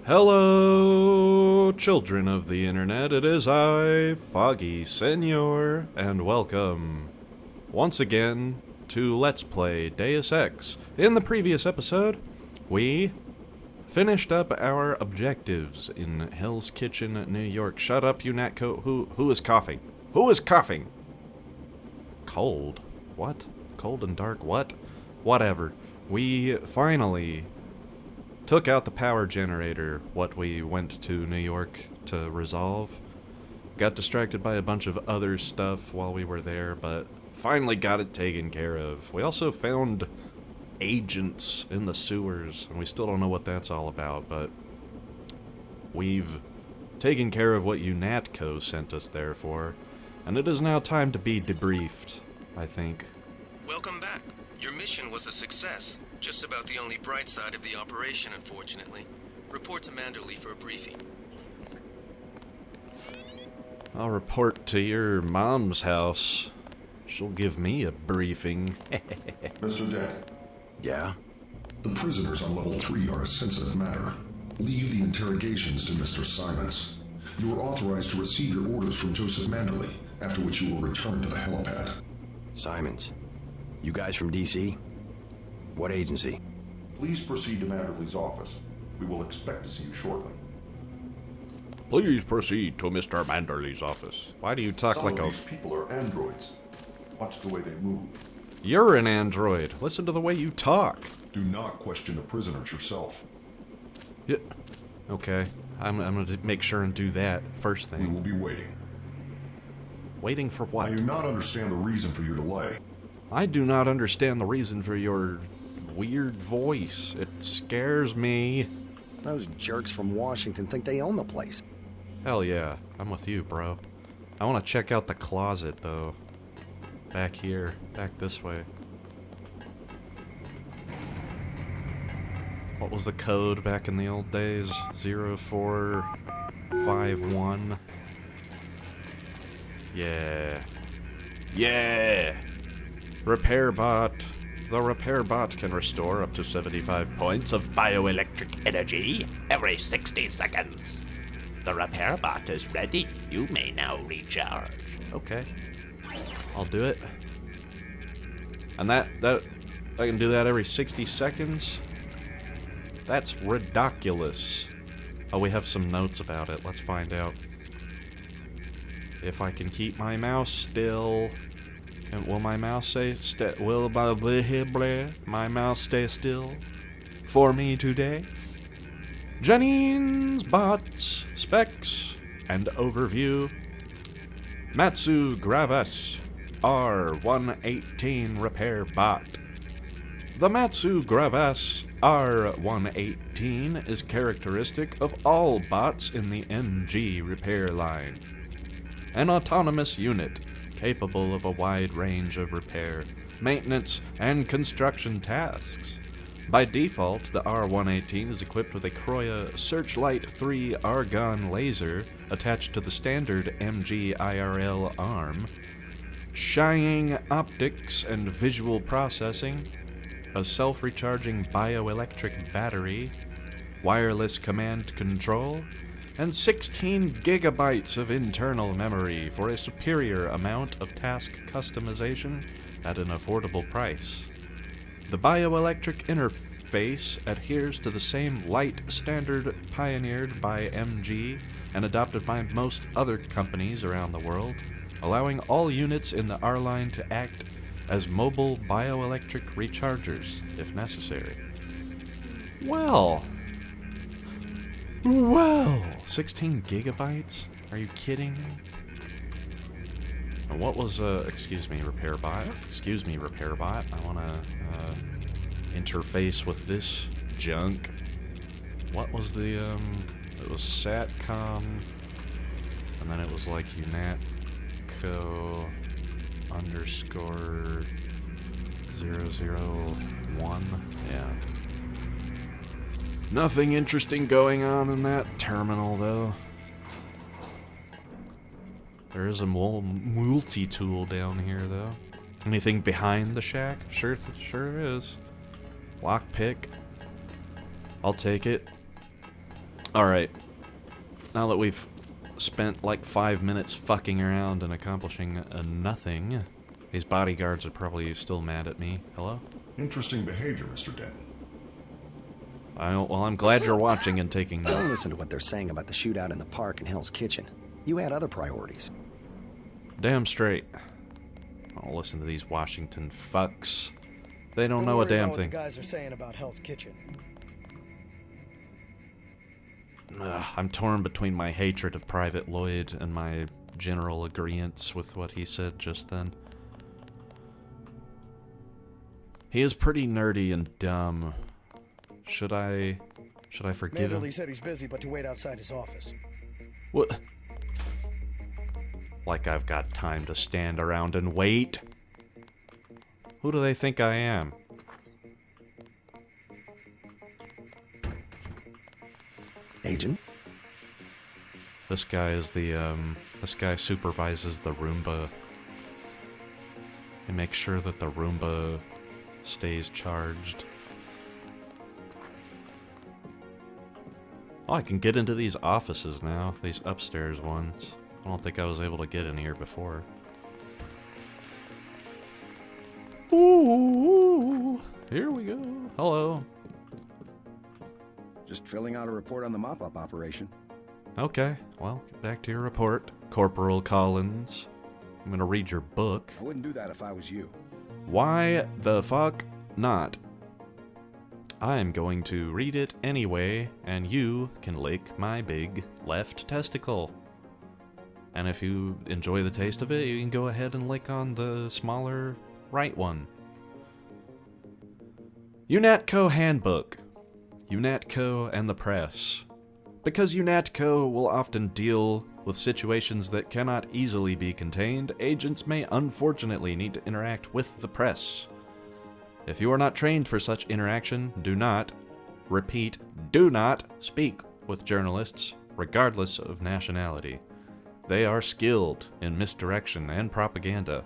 Hello, children of the internet, it is I, Foggy Senor, and welcome once again to Let's Play Deus Ex. In the previous episode, we finished up our objectives in Hell's Kitchen, New York. Shut up, UNATCO. Who is coughing? Who is coughing? Cold? What? Cold and dark what? Whatever. We finally took out the power generator, what we went to New York to resolve. Got distracted by a bunch of other stuff while we were there, but finally got it taken care of. We also found agents in the sewers, and we still don't know what that's all about, but we've taken care of what UNATCO sent us there for, and it is now time to be debriefed, I think. Welcome back. Your mission was a success. Just about the only bright side of the operation, unfortunately. Report to Manderley for a briefing. I'll report to your mom's house. She'll give me a briefing. Mr. Denton. Yeah? The prisoners on level 3 are a sensitive matter. Leave the interrogations to Mr. Simons. You are authorized to receive your orders from Joseph Manderley, after which you will return to the helipad. Simons. You guys from DC? What agency? Please proceed to Manderley's office. We will expect to see you shortly. Please proceed to Mr. Manderley's office. Why do you talk Some like of a... these people are androids. Watch the way they move. You're an android. Listen to the way you talk. Do not question the prisoners yourself. Yeah. Okay. I'm gonna make sure and do that first We thing. will be waiting. Waiting for what? I do not understand the reason for your delay. I do not understand the reason for your weird voice. It scares me. Those jerks from Washington think they own the place. Hell yeah. I'm with you, bro. I want to check out the closet, though. Back here. Back this way. What was the code back in the old days? 0451. Yeah. Yeah! Repair bot. The repair bot can restore up to 75 points of bioelectric energy every 60 seconds. The repair bot is ready. You may now recharge. Okay. I'll do it. And that I can do that every 60 seconds? That's ridiculous. Oh, we have some notes about it. Let's find out. If I can keep my mouse still. And will my mouse stay my mouse stay still for me today? Janine's bots, specs, and overview. Matsu Gravas R118 repair bot. The Matsu Gravas R118 is characteristic of all bots in the MG repair line. An autonomous unit capable of a wide range of repair, maintenance, and construction tasks. By default, the R118 is equipped with a Kroya Searchlight 3 argon laser attached to the standard MG IRL arm, shying optics and visual processing, a self-recharging bioelectric battery, wireless command control, and 16 gigabytes of internal memory for a superior amount of task customization at an affordable price. The bioelectric interface adheres to the same light standard pioneered by MG and adopted by most other companies around the world, allowing all units in the R-line to act as mobile bioelectric rechargers if necessary. Well, 16 gigabytes? Are you kidding me? And what was, excuse me, repair bot. Excuse me, repair bot. I want to, interface with this junk. What was the, it was SATCOM, and then it was like UNATCO _ 001. Yeah. Nothing interesting going on in that terminal, though. There is a multi-tool down here, though. Anything behind the shack? Sure is. Lockpick. I'll take it. Alright. Now that we've spent like 5 minutes fucking around and accomplishing nothing, these bodyguards are probably still mad at me. Hello? Interesting behavior, Mr. Denton. Well, I'm glad you're watching and taking Don't notes. listen to what they're saying about the shootout in the park and Hell's Kitchen. You had other priorities. Damn straight. I'll listen to these Washington fucks. They don't know a damn thing. What the guys are saying about Hell's Kitchen. I'm torn between my hatred of Private Lloyd and my general agreeance with what he said just then. He is pretty nerdy and dumb. Should I forgive him? Manderly said he's busy, but to wait outside his office. What? Like I've got time to stand around and wait? Who do they think I am? Agent? This guy is the, this guy supervises the Roomba. He makes sure that the Roomba stays charged. Oh, I can get into these offices now, these upstairs ones. I don't think I was able to get in here before. Ooh, here we go. Hello. Just filling out a report on the mop-up operation. Okay, well, get back to your report, Corporal Collins. I'm gonna read your book. I wouldn't do that if I was you. Why the fuck not? I'm going to read it anyway, and you can lick my big left testicle. And if you enjoy the taste of it, you can go ahead and lick on the smaller right one. UNATCO Handbook. UNATCO and the press. Because UNATCO will often deal with situations that cannot easily be contained, agents may unfortunately need to interact with the press. If you are not trained for such interaction, do not, repeat, do not speak with journalists, regardless of nationality. They are skilled in misdirection and propaganda.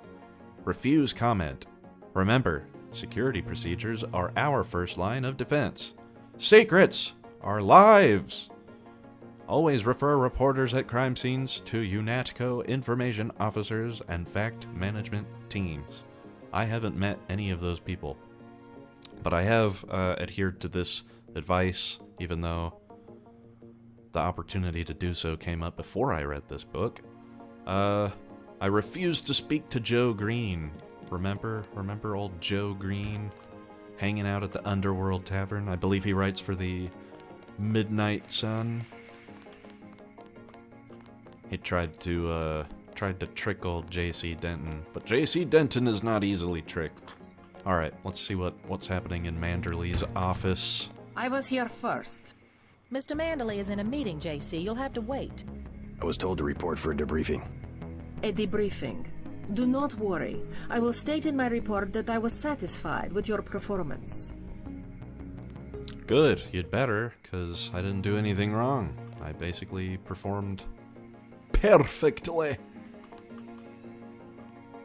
Refuse comment. Remember, security procedures are our first line of defense. Secrets are lives. Always refer reporters at crime scenes to UNATCO information officers and fact management teams. I haven't met any of those people, but I have adhered to this advice, even though the opportunity to do so came up before I read this book. I refused to speak to Joe Green. Remember old Joe Green hanging out at the Underworld Tavern? I believe he writes for the Midnight Sun. He tried to trick old J.C. Denton, but J.C. Denton is not easily tricked. All right, let's see what's happening in Manderly's office. I was here first. Mr. Manderly is in a meeting, JC. You'll have to wait. I was told to report for a debriefing. A debriefing. Do not worry. I will state in my report that I was satisfied with your performance. Good, you'd better, because I didn't do anything wrong. I basically performed perfectly.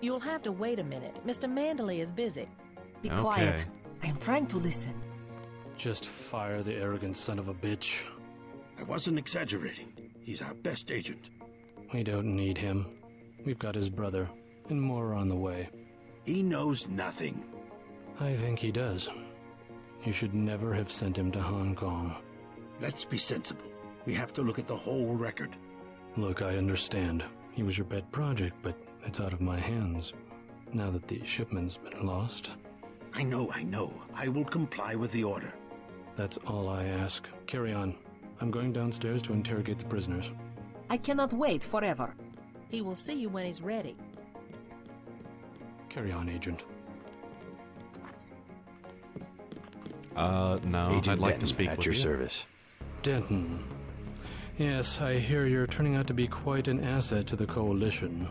You'll have to wait a minute. Mr. Manderly is busy. Be Okay. quiet. I am trying to listen. Just fire the arrogant son of a bitch. I wasn't exaggerating. He's our best agent. We don't need him. We've got his brother, and more on the way. He knows nothing. I think he does. You should never have sent him to Hong Kong. Let's be sensible. We have to look at the whole record. Look, I understand. He was your pet project, but it's out of my hands. Now that the shipment's been lost. I know. I will comply with the order. That's all I ask. Carry on. I'm going downstairs to interrogate the prisoners. I cannot wait forever. He will see you when he's ready. Carry on, Agent. No, Agent I'd like Denton, to speak at with your you. service. Denton. Yes, I hear you're turning out to be quite an asset to the Coalition.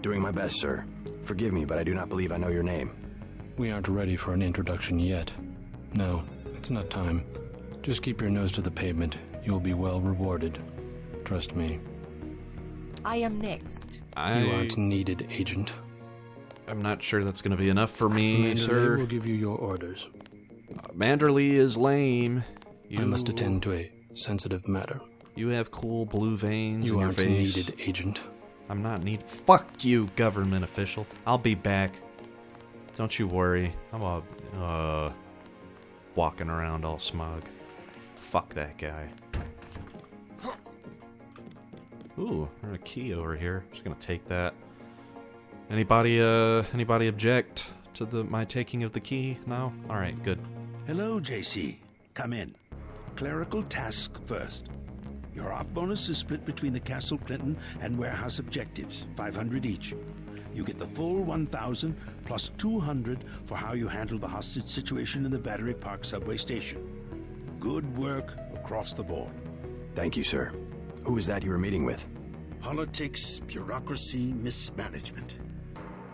Doing my best, sir. Forgive me, but I do not believe I know your name. We aren't ready for an introduction yet. No, it's not time. Just keep your nose to the pavement. You'll be well rewarded. Trust me. I am next. You aren't needed, Agent. I'm not sure that's going to be enough for me, Manderly sir. will give you your orders. Manderly is lame. I must attend to a sensitive matter. You have cool blue veins in You your aren't face. needed, Agent. I'm not needed. Fuck you, government official. I'll be back. Don't you worry. I'm all, walking around all smug. Fuck that guy. Ooh, there's a key over here. Just gonna take that. Anybody object to my taking of the key? No? Alright, good. Hello, JC. Come in. Clerical task first. Your op bonus is split between the Castle Clinton and warehouse objectives, 500 each. You get the full 1,000 plus 200 for how you handle the hostage situation in the Battery Park subway station. Good work across the board. Thank you, sir. Who is that you were meeting with? Politics, bureaucracy, mismanagement.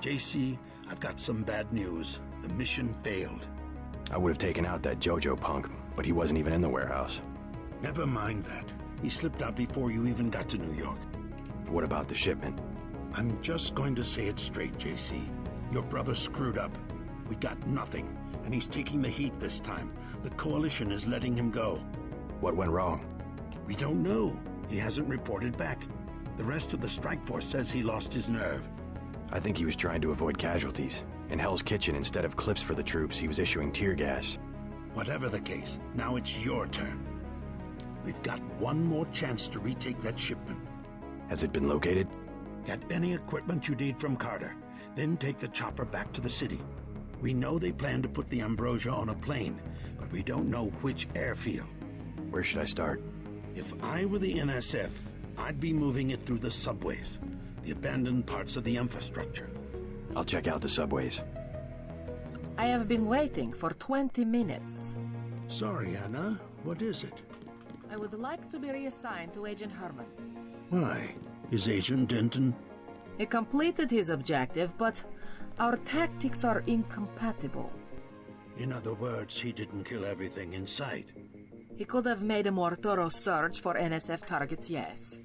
JC, I've got some bad news. The mission failed. I would have taken out that JoJo punk, but he wasn't even in the warehouse. Never mind that. He slipped out before you even got to New York. What about the shipment? I'm just going to say it straight, JC. Your brother screwed up. We got nothing, and he's taking the heat this time. The Coalition is letting him go. What went wrong? We don't know. He hasn't reported back. The rest of the strike force says he lost his nerve. I think he was trying to avoid casualties. In Hell's Kitchen, instead of clips for the troops, he was issuing tear gas. Whatever the case, now it's your turn. We've got one more chance to retake that shipment. Has it been located? Get any equipment you need from Carter, then take the chopper back to the city. We know they plan to put the Ambrosia on a plane, but we don't know which airfield. Where should I start? If I were the NSF, I'd be moving it through the subways, the abandoned parts of the infrastructure. I'll check out the subways. I have been waiting for 20 minutes. Sorry, Anna. What is it? I would like to be reassigned to Agent Herman. Why? Is Agent Denton? He completed his objective, but our tactics are incompatible. In other words, he didn't kill everything in sight. He could have made a more thorough search for NSF targets, yes.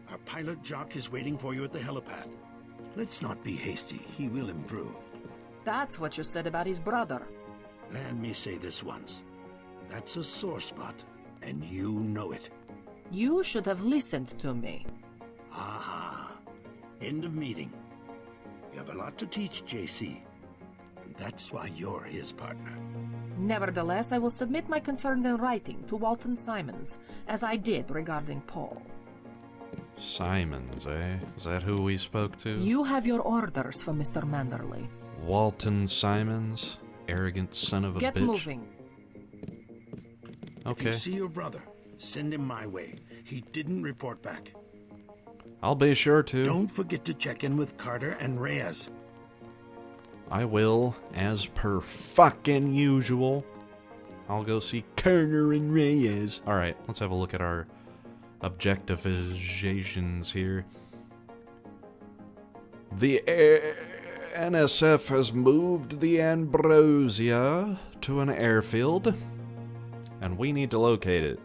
Our pilot Jock is waiting for you at the helipad. Let's not be hasty. He will improve. That's what you said about his brother. Let me say this once. That's a sore spot, and you know it. You should have listened to me. Aha. End of meeting. You have a lot to teach, JC. And that's why you're his partner. Nevertheless, I will submit my concerns in writing to Walton Simons, as I did regarding Paul. Simons, eh? Is that who we spoke to? You have your orders for Mr. Manderley. Walton Simons? Arrogant son of a bitch. Get moving. Okay. If you see your brother, send him my way. He didn't report back. I'll be sure to. Don't forget to check in with Carter and Reyes. I will, as per fucking usual. I'll go see Carter and Reyes. Alright, let's have a look at our objectivizations here. The NSF has moved the Ambrosia to an airfield, and we need to locate it.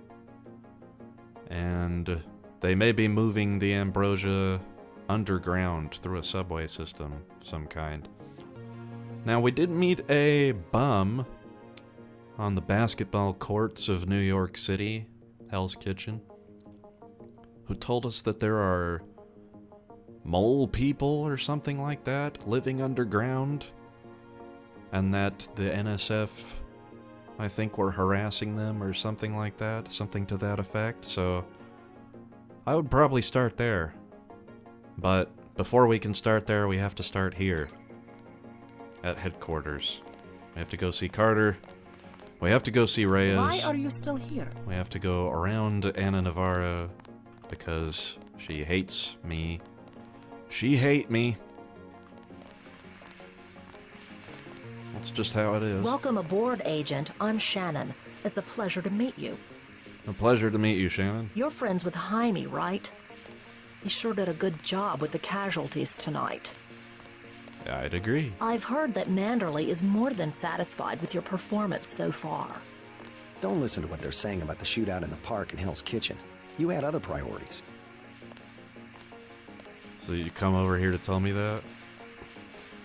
And they may be moving the Ambrosia underground through a subway system of some kind. Now, we did meet a bum on the basketball courts of New York City, Hell's Kitchen, who told us that there are mole people or something like that living underground, and that the NSF, I think, were harassing them or something like that, something to that effect. So I would probably start there, but before we can start there, we have to start here at headquarters. We have to go see Carter. We have to go see Reyes. Why are you still here? We have to go around Anna Navarro because she hates me. She hate me. That's just how it is. Welcome aboard, Agent. I'm Shannon. It's a pleasure to meet you. A pleasure to meet you, Shannon. You're friends with Jaime, right? He sure did a good job with the casualties tonight. I'd agree. I've heard that Manderley is more than satisfied with your performance so far. Don't listen to what they're saying about the shootout in the park and Hell's Kitchen. You had other priorities. So you come over here to tell me that?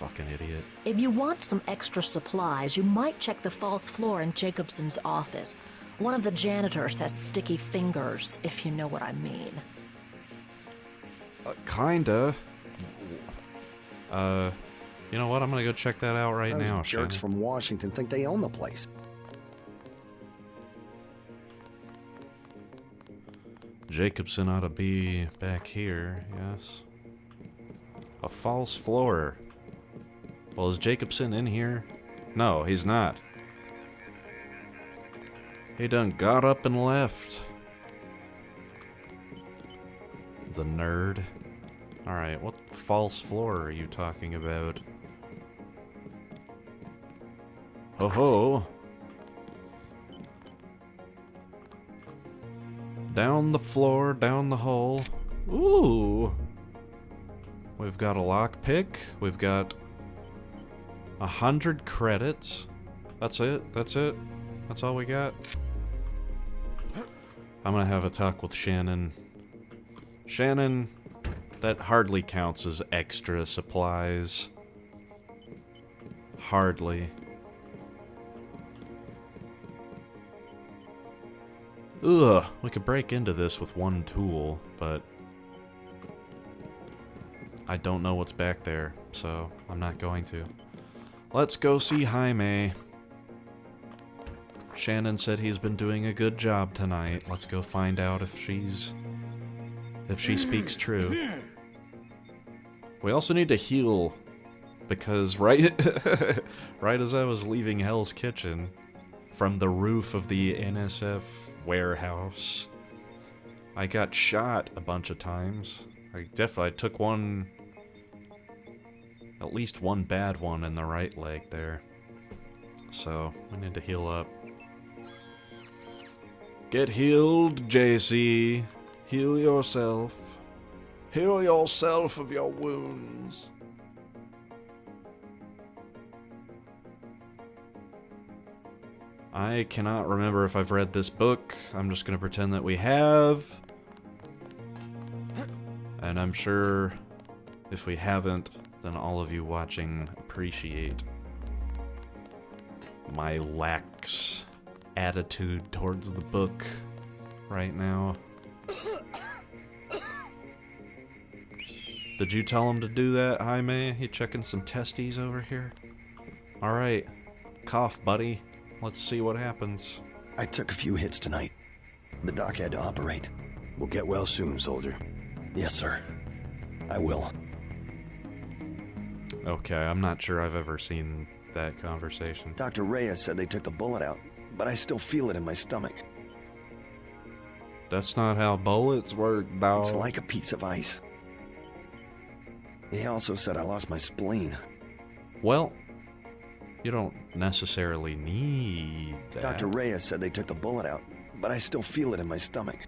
Fucking idiot. If you want some extra supplies, you might check the false floor in Jacobson's office. One of the janitors has sticky fingers, if you know what I mean. Kinda. You know what? I'm gonna go check that out right now, Those jerks Shannon. from Washington think they own the place. Jacobson ought to be back here, yes. A false floor. Well, is Jacobson in here? No, he's not. He done got up and left. The nerd. Alright, what false floor are you talking about? Ho ho! Down the floor, down the hole. Ooh! We've got a lockpick. We've got 100 credits. That's it. That's it. That's all we got. I'm gonna have a talk with Shannon. Shannon, that hardly counts as extra supplies. Hardly. Ugh, we could break into this with one tool, but I don't know what's back there, so I'm not going to. Let's go see Jaime. Shannon said he's been doing a good job tonight. Let's go find out if she speaks true. We also need to heal, because right as I was leaving Hell's Kitchen from the roof of the NSF warehouse, I got shot a bunch of times. I took one, at least one bad one in the right leg there. So, we need to heal up. Get healed, JC. Heal yourself. Heal yourself of your wounds. I cannot remember if I've read this book. I'm just going to pretend that we have. And I'm sure if we haven't, then all of you watching appreciate my lax attitude towards the book right now. Did you tell him to do that, Jaime? You checking some testes over here? Alright. Cough, buddy. Let's see what happens. I took a few hits tonight. The doc had to operate. We'll get well soon, soldier. Yes, sir. I will. Okay, I'm not sure I've ever seen that conversation. Dr. Reyes said they took the bullet out, but I still feel it in my stomach. That's not how bullets work, dog. It's like a piece of ice. He also said I lost my spleen. Well, you don't necessarily need that. Dr. Reyes said they took the bullet out, but I still feel it in my stomach.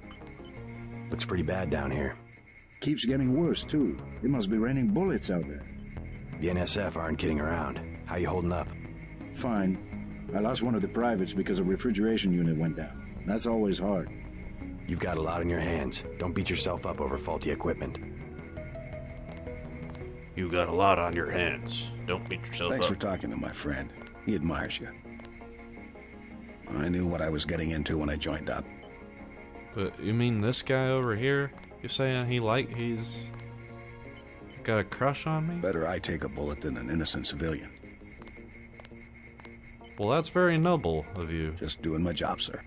Looks pretty bad down here. Keeps getting worse, too. It must be raining bullets out there. The NSF aren't kidding around. How you holding up? Fine. I lost one of the privates because a refrigeration unit went down. That's always hard. You've got a lot on your hands. Don't beat yourself up over faulty equipment. You got a lot on your hands. Don't beat yourself Thanks up. for talking to my friend. He admires you. I knew what I was getting into when I joined up. But you mean this guy over here? You're saying he's got a crush on me? Better I take a bullet than an innocent civilian. Well, that's very noble of you. Just doing my job, sir.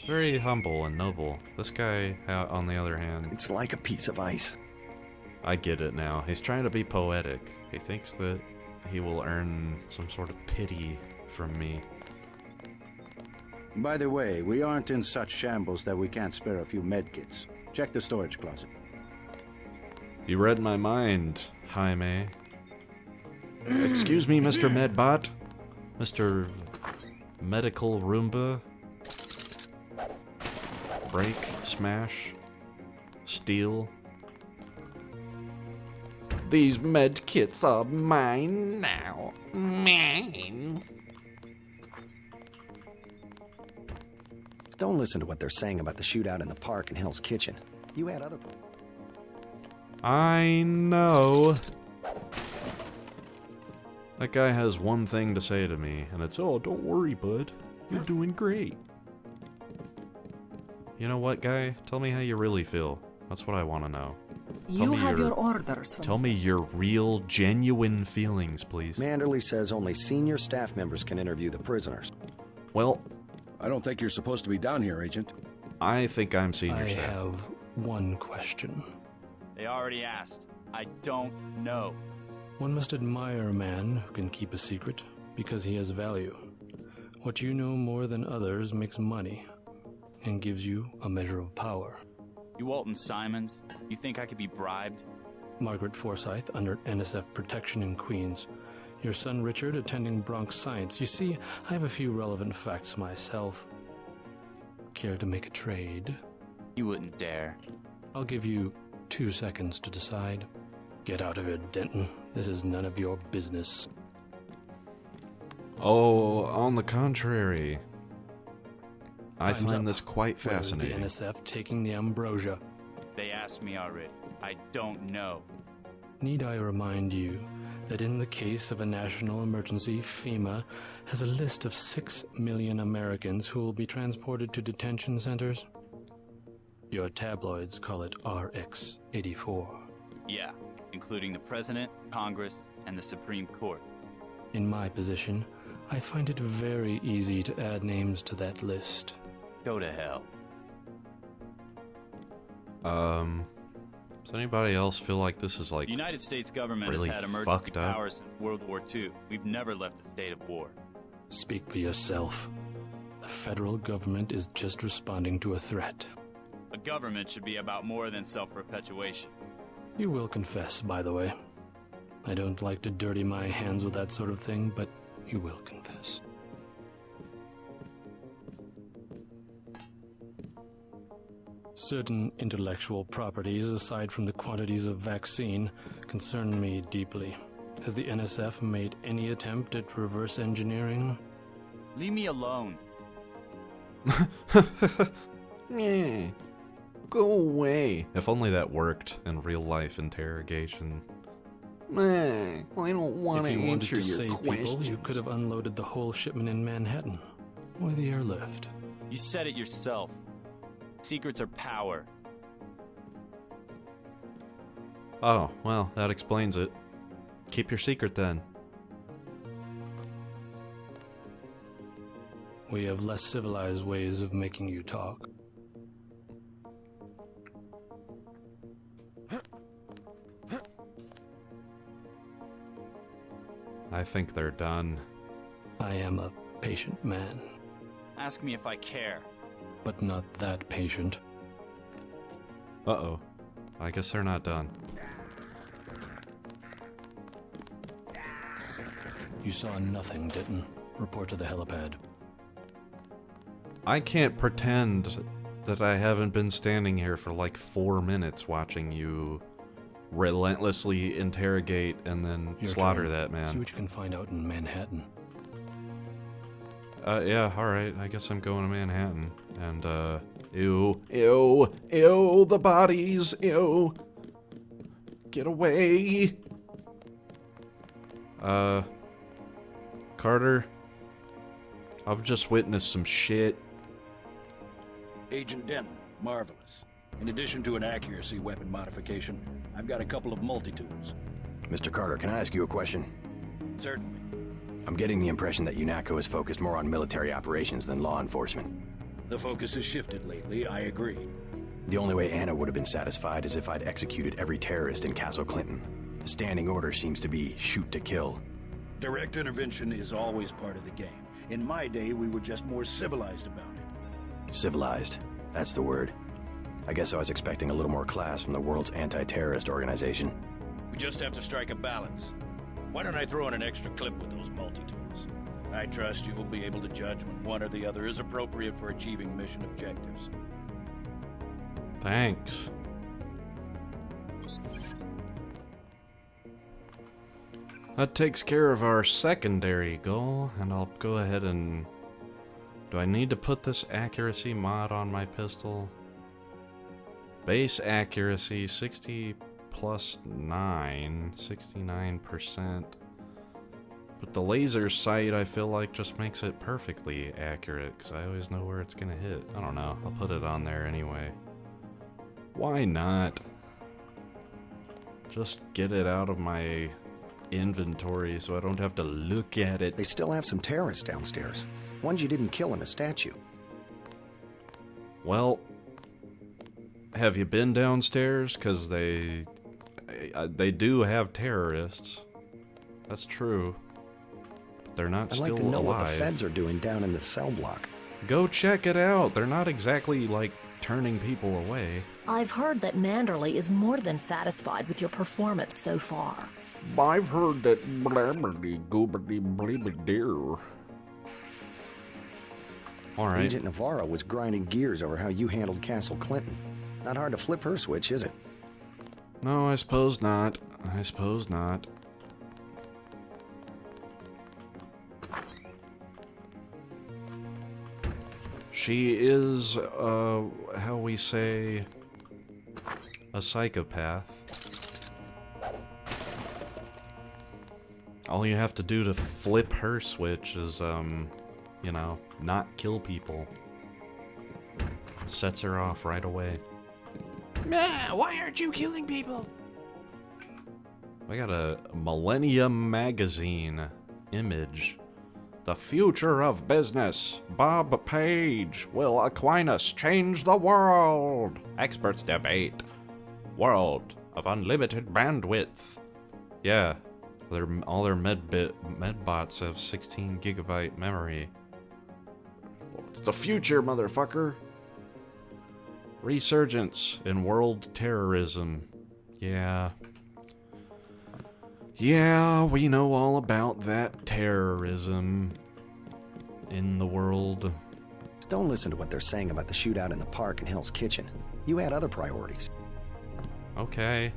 Very humble and noble. This guy, on the other hand... It's like a piece of ice. I get it now. He's trying to be poetic. He thinks that he will earn some sort of pity from me. By the way, we aren't in such shambles that we can't spare a few medkits. Check the storage closet. You read my mind, Jaime. Excuse me, Mr. Medbot. Mr. Medical Roomba. Break, smash, steal. These med kits are mine now. Mine. Don't listen to what they're saying about the shootout in the park and Hell's Kitchen. You had other... I know. That guy has one thing to say to me, and it's, "Oh, don't worry, bud. You're doing great." You know what, guy? Tell me how you really feel. That's what I want to know. You have your orders. Tell me your real, genuine feelings, please. Manderley says only senior staff members can interview the prisoners. Well, I don't think you're supposed to be down here, Agent. I think I'm senior staff. I have one question. They already asked. I don't know. One must admire a man who can keep a secret because he has value. What you know more than others makes money and gives you a measure of power. You Walton Simons, you think I could be bribed? Margaret Forsyth under NSF protection in Queens. Your son Richard attending Bronx Science. You see, I have a few relevant facts myself. Care to make a trade? You wouldn't dare. I'll give you 2 seconds to decide. Get out of here, Denton. This is none of your business. Oh, on the contrary. I Time's find up. this quite fascinating. Where is the NSF taking the Ambrosia? They asked me already. I don't know. Need I remind you that in the case of a national emergency, FEMA has a list of 6 million Americans who will be transported to detention centers? Your tabloids call it RX-84. Yeah, including the President, Congress, and the Supreme Court. In my position, I find it very easy to add names to that list. Go to hell. Does anybody else feel like this is like The United States government really has had emergency fucked up? powers since World War II. We've never left a state of war. Speak for yourself. The federal government is just responding to a threat. A government should be about more than self-perpetuation. You will confess, by the way. I don't like to dirty my hands with that sort of thing, but you will confess. Certain intellectual properties, aside from the quantities of vaccine, concern me deeply. Has the NSF made any attempt at reverse engineering? Leave me alone. Meh. Go away. If only that worked in real life interrogation. Meh. I don't want to If you wanted answer to your save questions. people, you could have unloaded the whole shipment in Manhattan. Or the airlift. You said it yourself. Secrets are power. Oh, well, that explains it. Keep your secret then. We have less civilized ways of making you talk. I think they're done. I am a patient man, Ask me if I care. but not that patient. Uh-oh. I guess they're not done. You saw nothing, Denton. Report to the helipad. I can't pretend that I haven't been standing here for like 4 minutes watching you relentlessly interrogate and then Your slaughter turn. that man. See what you can find out in Manhattan. Yeah, alright, I guess I'm going to Manhattan. And, ew, ew, ew, the bodies, ew. Get away. Carter, I've just witnessed some shit. Agent Denton, marvelous. In addition to an accuracy weapon modification, I've got a couple of multi-tools. Mr. Carter, can I ask you a question? Certainly. I'm getting the impression that UNATCO is focused more on military operations than law enforcement. The focus has shifted lately, I agree. The only way Anna would have been satisfied is if I'd executed every terrorist in Castle Clinton. The standing order seems to be shoot to kill. Direct intervention is always part of the game. In my day, we were just more civilized about it. Civilized. That's the word. I guess I was expecting a little more class from the world's anti-terrorist organization. We just have to strike a balance. Why don't I throw in an extra clip with those multi-tools? I trust you will be able to judge when one or the other is appropriate for achieving mission objectives. Thanks. That takes care of our secondary goal, and I'll go ahead and... Do I need to put this accuracy mod on my pistol? Base accuracy, 60 plus 9, 69%. But the laser sight, I feel like, just makes it perfectly accurate, because I always know where it's gonna hit. I don't know. I'll put it on there anyway. Why not? Just get it out of my inventory so I don't have to look at it. They still have some terrorists downstairs. Ones you didn't kill in the statue. Well, have you been downstairs? Because they do have terrorists. That's true. But they're not still alive. I'd like to know what the feds are doing down in the cell block. Go check it out. They're not exactly, like, turning people away. I've heard that Manderley is more than satisfied with your performance so far. I've heard that blabberly goobity bleeby dear. Alright. Agent Navarro was grinding gears over how you handled Castle Clinton. Not hard to flip her switch, is it? No, I suppose not. I suppose not. She is, how we say, a psychopath. All you have to do to flip her switch is, you know, not kill people. Sets her off right away. Why aren't you killing people? I got a Millennium Magazine image. The future of business. Bob Page. Will Aquinas change the world? Experts debate. World of unlimited bandwidth. Yeah, all their medbots have 16 gigabyte memory. It's the future, motherfucker. Resurgence in world terrorism. Yeah. Yeah, we know all about that terrorism in the world. Don't listen to what they're saying about the shootout in the park and Hell's Kitchen. You had other priorities. Okay.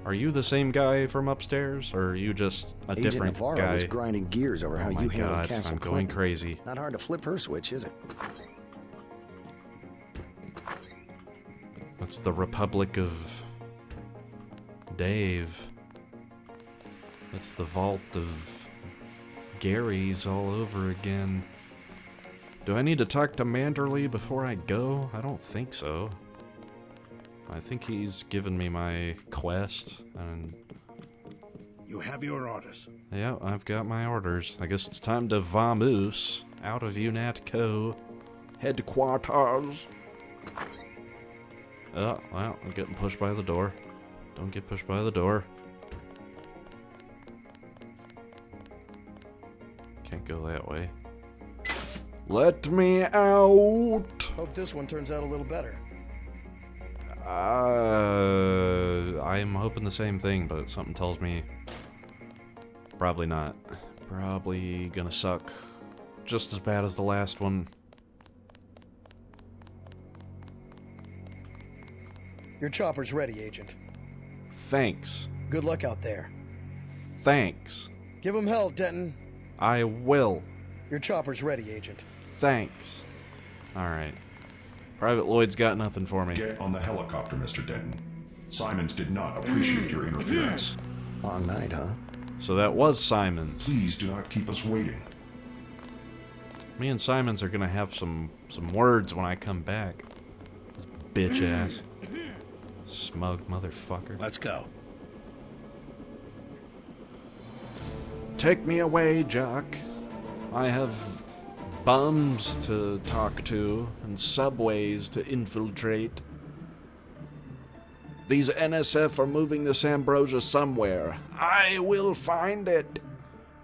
Are you the same guy from upstairs, or are you just a Agent different Navarro guy? was grinding gears over how you handled Castle I'm Clinton. going crazy. Not hard to flip her switch, is it? That's the Republic of Dave. It's the vault of Gary's all over again. Do I need to talk to Manderley before I go? I don't think so. I think he's given me my quest, and... You have your orders. Yeah, I've got my orders. I guess it's time to vamoose out of UNATCO headquarters. Oh, well, I'm getting pushed by the door. Don't get pushed by the door. Can't go that way. Let me out! Hope this one turns out a little better. I'm hoping the same thing, but something tells me probably not. Probably gonna suck just as bad as the last one. Your chopper's ready, Agent. Thanks. Good luck out there. Thanks. Give him hell, Denton. I will. Your chopper's ready, Agent. Thanks. Alright. Private Lloyd's got nothing for me. Get on the helicopter, Mr. Denton. Simons did not appreciate your interference. Long night, huh? So that was Simons. Please do not keep us waiting. Me and Simons are gonna have some words when I come back. This bitch ass. Smug motherfucker. Let's go. Take me away, Jock. I have bums to talk to and subways to infiltrate. These NSF are moving this Ambrosia somewhere. I will find it.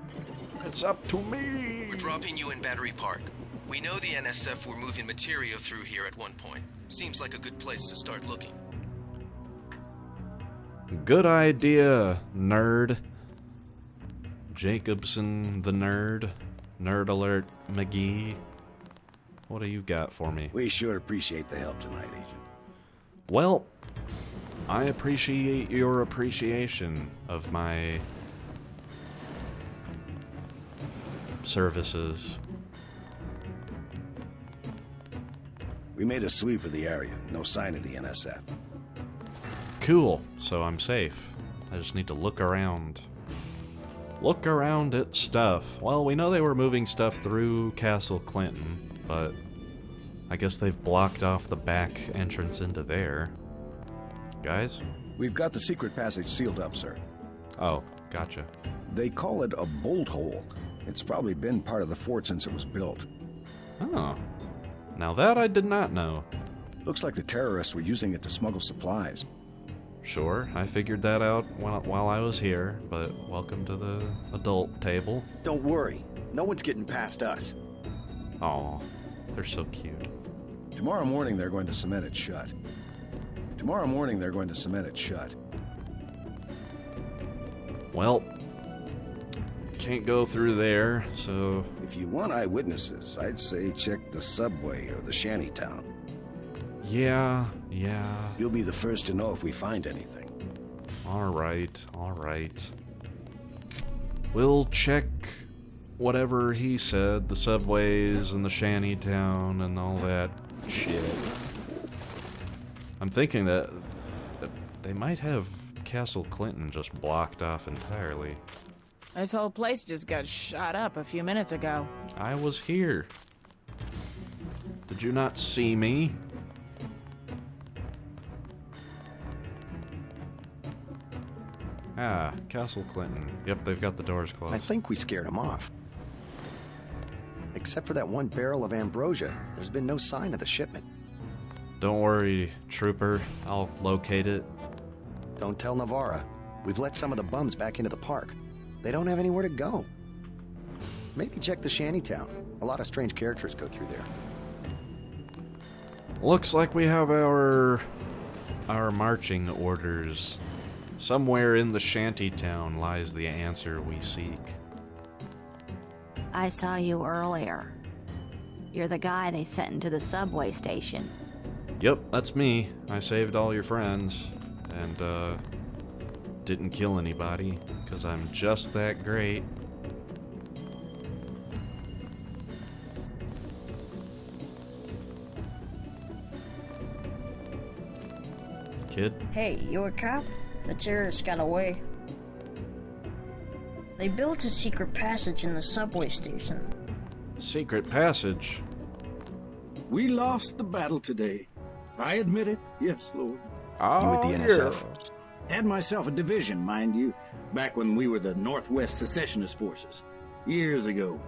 It's up to me. We're dropping you in Battery Park. We know the NSF were moving material through here at one point. Seems like a good place to start looking. Good idea, nerd. Jacobson the nerd. Nerd alert, McGee. What do you got for me? We sure appreciate the help tonight, Agent. Well, I appreciate your appreciation of my services. We made a sweep of the area. No sign of the NSF. Cool, so I'm safe. I just need to look around. look around at stuff. Well, we know they were moving stuff through Castle Clinton, but I guess they've blocked off the back entrance into there. Guys? We've got the secret passage sealed up, sir. Oh, gotcha. They call it a bolt hole. It's probably been part of the fort since it was built. Oh. Now that I did not know. Looks like the terrorists were using it to smuggle supplies. Sure, I figured that out while I was here, but welcome to the adult table. Don't worry. No one's getting past us. Aw, they're so cute. Tomorrow morning they're going to cement it shut. Tomorrow morning they're going to cement it shut. Well, can't go through there, so... If you want eyewitnesses, I'd say check the subway or the shantytown. Yeah. You'll be the first to know if we find anything. Alright. We'll check whatever he said, the subways and the shantytown and all that shit. I'm thinking that they might have Castle Clinton just blocked off entirely. This whole place just got shot up a few minutes ago. I was here. Did you not see me? Ah, Castle Clinton. Yep, they've got the doors closed. I think we scared them off. Except for that one barrel of Ambrosia, there's been no sign of the shipment. Don't worry, Trooper. I'll locate it. Don't tell Navarra. We've let some of the bums back into the park. They don't have anywhere to go. Maybe check the shantytown. A lot of strange characters go through there. Looks like we have our marching orders. Somewhere in the shantytown lies the answer we seek. I saw you earlier. You're the guy they sent into the subway station. Yep, that's me. I saved all your friends. And, didn't kill anybody. Because I'm just that great. Kid? Hey, you a cop? The terrorists got away. They built a secret passage in the subway station. Secret passage? We lost the battle today. I admit it. Yes, Lord. You with the NSF? Had myself a division, mind you, back when we were the Northwest Secessionist Forces. Years ago.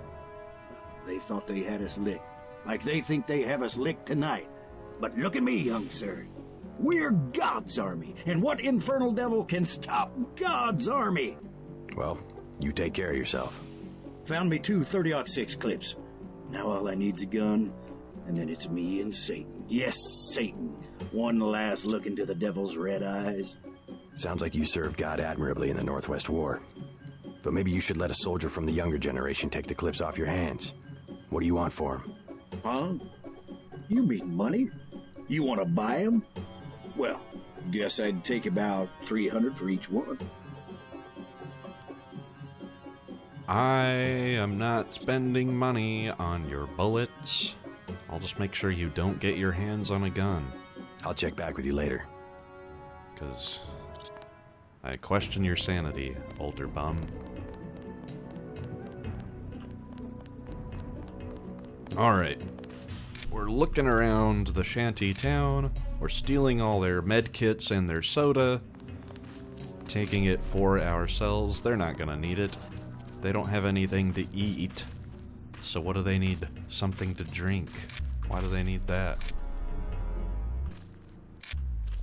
They thought they had us licked. Like they think they have us licked tonight. But look at me, young sir. We're God's army, and what infernal devil can stop God's army? Well, you take care of yourself. Found me 2 30-06 clips. Now all I need's a gun, and then it's me and Satan. Yes, Satan. One last look into the devil's red eyes. Sounds like you served God admirably in the Northwest War. But maybe you should let a soldier from the younger generation take the clips off your hands. What do you want for him? Huh? You mean money? You want to buy him? Well, guess I'd take about 300 for each one. I am not spending money on your bullets. I'll just make sure you don't get your hands on a gun. I'll check back with you later. Because I question your sanity, older bum. Alright. We're looking around the shanty town. We're stealing all their med kits and their soda. Taking it for ourselves. They're not gonna need it. They don't have anything to eat. So what do they need? Something to drink. Why do they need that?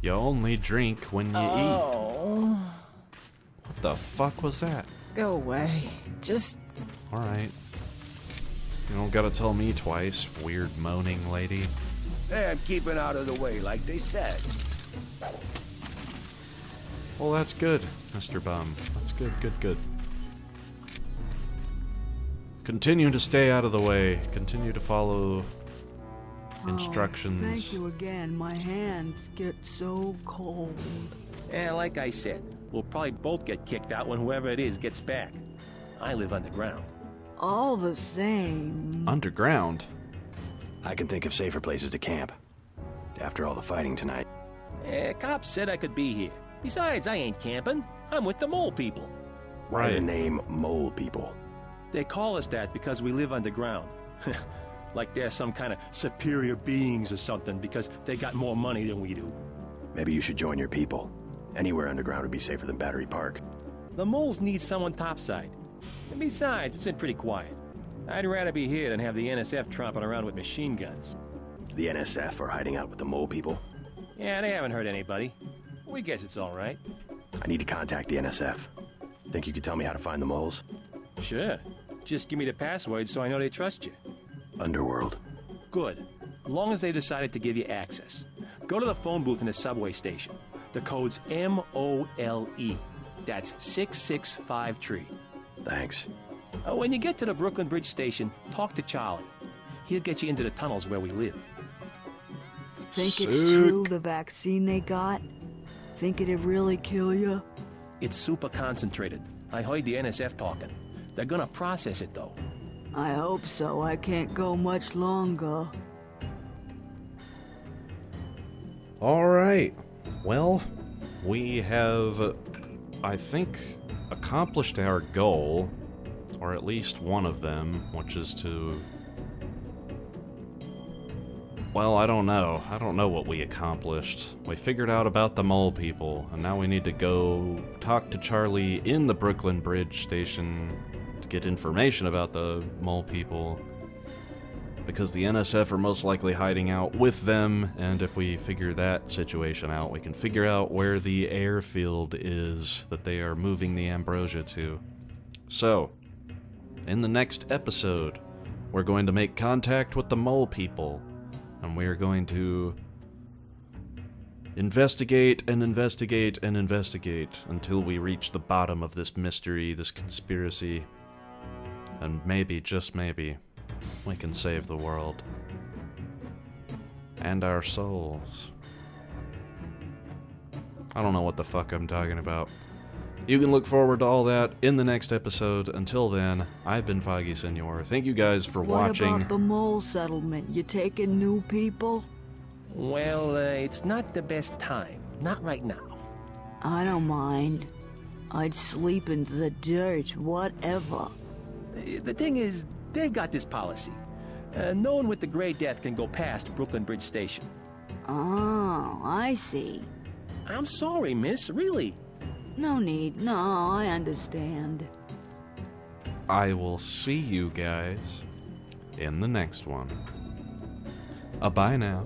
You only drink when you eat. What the fuck was that? Go away. Just... Alright. You don't gotta tell me twice, weird moaning lady. Hey, I'm keeping out of the way, like they said. Well, that's good, Mr. Bum. That's good. Continue to stay out of the way. Continue to follow instructions. Thank you again. My hands get so cold. And like I said, we'll probably both get kicked out when whoever it is gets back. I live underground. All the same. Underground? I can think of safer places to camp. After all the fighting tonight. Cops said I could be here. Besides, I ain't camping. I'm with the mole people. Why the name Mole People? They call us that because we live underground. Like they're some kind of superior beings or something because they got more money than we do. Maybe you should join your people. Anywhere underground would be safer than Battery Park. The moles need someone topside. And besides, it's been pretty quiet. I'd rather be here than have the NSF tromping around with machine guns. The NSF are hiding out with the Mole People? Yeah, they haven't hurt anybody. We guess it's all right. I need to contact the NSF. Think you could tell me how to find the moles? Sure. Just give me the password so I know they trust you. Underworld. Good. As long as they decided to give you access. Go to the phone booth in the subway station. The code's MOLE. That's 6653. Thanks. When you get to the Brooklyn Bridge station, talk to Charlie. He'll get you into the tunnels where we live. Think it's true, the vaccine they got? Think it'd really kill you? It's super concentrated. I heard the NSF talking. They're gonna process it, though. I hope so. I can't go much longer. Alright. Well, we have, I think, accomplished our goal, or at least one of them, which is to... Well, I don't know. I don't know what we accomplished. We figured out about the Mole People, and now we need to go talk to Charlie in the Brooklyn Bridge station to get information about the Mole People, because the NSF are most likely hiding out with them, and if we figure that situation out, we can figure out where the airfield is that they are moving the Ambrosia to. So, in the next episode, we're going to make contact with the Mole People, and we are going to investigate and investigate and investigate until we reach the bottom of this mystery, this conspiracy, and maybe, just maybe, we can save the world. And our souls. I don't know what the fuck I'm talking about. You can look forward to all that in the next episode. Until then, I've been Foggy Senor. Thank you guys for watching. What about the mole settlement? You taking new people? Well, it's not the best time. Not right now. I don't mind. I'd sleep in the dirt, whatever. The thing is, they've got this policy. No one with the Grey Death can go past Brooklyn Bridge Station. Oh, I see. I'm sorry, miss, really. No need. No, I understand. I will see you guys in the next one. Bye now.